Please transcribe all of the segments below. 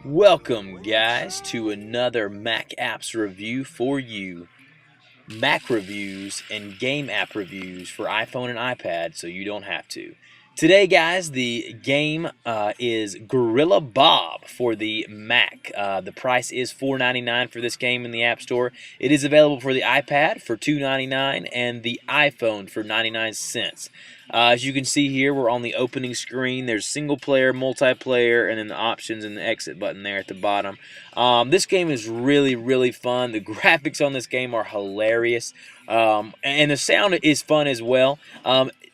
Welcome, guys, to another Mac Apps review for you. Mac reviews and game app reviews for iPhone and iPad so you don't have to. Today, guys, the game is Gorilla Bob for the Mac. The price is $4.99 for this game in the App Store. It is available for the iPad for $2.99 and the iPhone for 99 cents. As you can see here, we're on the opening screen. There's single player, multiplayer, and then the options and the exit button there at the bottom. This game is really fun. The graphics on this game are hilarious, and the sound is fun as well.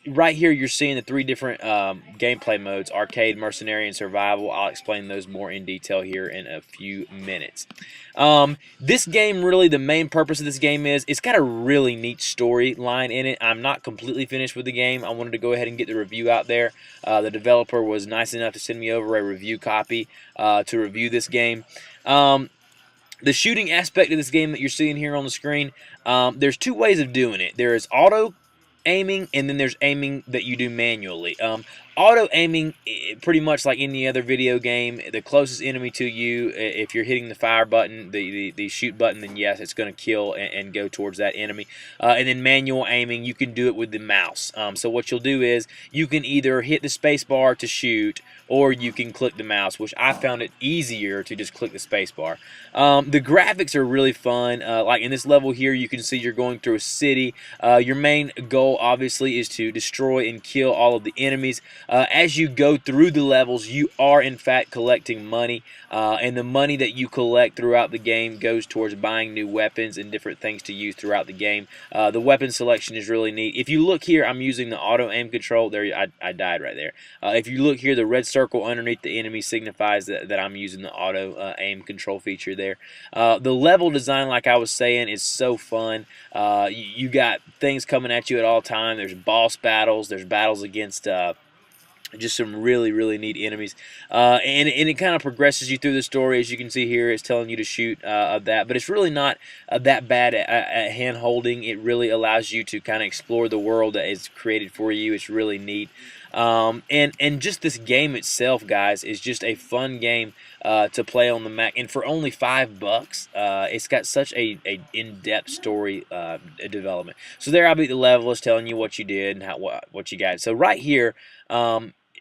Right here, you're seeing the three different gameplay modes: arcade, mercenary, and survival. I'll explain those more in detail here in a few minutes. This game, really, the main purpose of this game is it's got a really neat storyline in it. I'm not completely finished with the game. I wanted to go ahead and get the review out there. The developer was nice enough to send me over a review copy to review this game. The shooting aspect of this game that you're seeing here on the screen, there's two ways of doing it. There is auto aiming, and then there's aiming that you do manually. Auto aiming, pretty much like any other video game, the closest enemy to you, if you're hitting the fire button, the shoot button, then yes, it's going to kill and go towards that enemy. And then manual aiming, you can do it with the mouse. So what you'll do is you can either hit the space bar to shoot, or you can click the mouse, which I found it easier to just click the space bar. The graphics are really fun. Like in this level here, you can see you're going through a city. Your main goal, obviously, is to destroy and kill all of the enemies. As you go through the levels, you are in fact collecting money, and the money that you collect throughout the game goes towards buying new weapons and different things to use throughout the game. The weapon selection is really neat. If you look here, I'm using the auto aim control. There, I died right there. If you look here, the red circle underneath the enemy signifies that I'm using the auto aim control feature there. The level design, like I was saying, is so fun. You got things coming at you at all time. There's boss battles. There's battles against just some really neat enemies, and it kind of progresses you through the story. As you can see here, it's telling you to shoot that, but it's really not that bad at hand holding. It really allows you to kind of explore the world that is created for you. It's really neat. And just this game itself, guys, is just a fun game to play on the Mac, and for only $5, it's got such a in-depth story development. So there, I'll be the level is telling you what you did and what you got. So right here,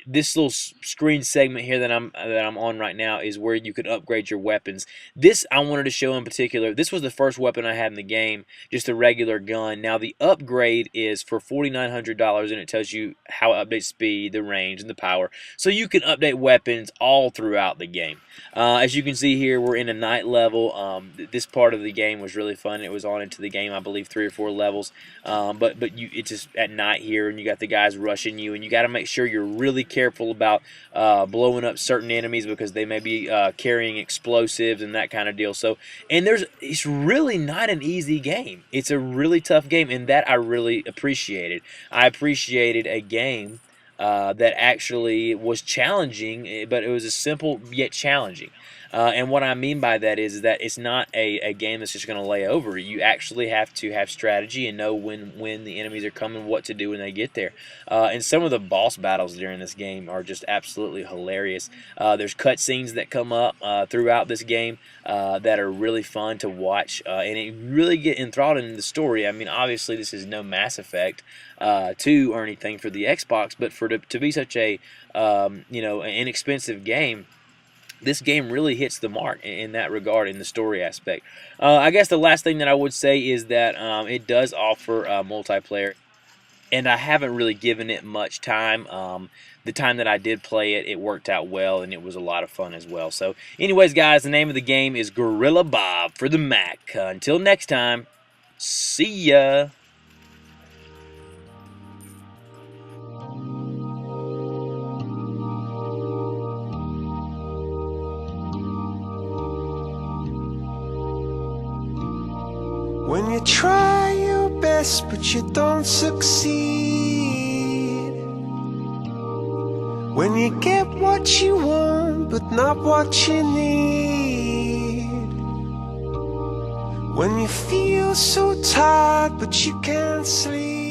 this little screen segment here that I'm on right now is where you could upgrade your weapons. This I wanted to show in particular. This was the first weapon I had in the game, just a regular gun. Now the upgrade is for $4,900, and it tells you how it updates speed, the range, and the power. So you can update weapons all throughout the game. As you can see here, we're in a night level. This part of the game was really fun. It was on into the game, I believe, 3 or 4 levels. But it's just at night here, and you got the guys rushing you, and you got to make sure you're really careful about blowing up certain enemies because they may be carrying explosives and that kind of deal. So, and it's really not an easy game. It's a really tough game, and that I really appreciated. I appreciated a game that actually was challenging, but it was a simple yet challenging. And what I mean by that is that it's not a game that's just going to lay over. You actually have to have strategy and know when the enemies are coming, what to do when they get there. And some of the boss battles during this game are just absolutely hilarious. There's cutscenes that come up throughout this game that are really fun to watch, and it really get enthralled in the story. I mean, obviously this is no Mass Effect 2 or anything for the Xbox, but to be such a an inexpensive game, this game really hits the mark in that regard, in the story aspect. I guess the last thing that I would say is that it does offer multiplayer, and I haven't really given it much time. The time that I did play it, it worked out well, and it was a lot of fun as well. So anyways, guys, the name of the game is Gorilla Bob for the Mac. Until next time, see ya! When you try your best but you don't succeed, when you get what you want but not what you need, when you feel so tired but you can't sleep.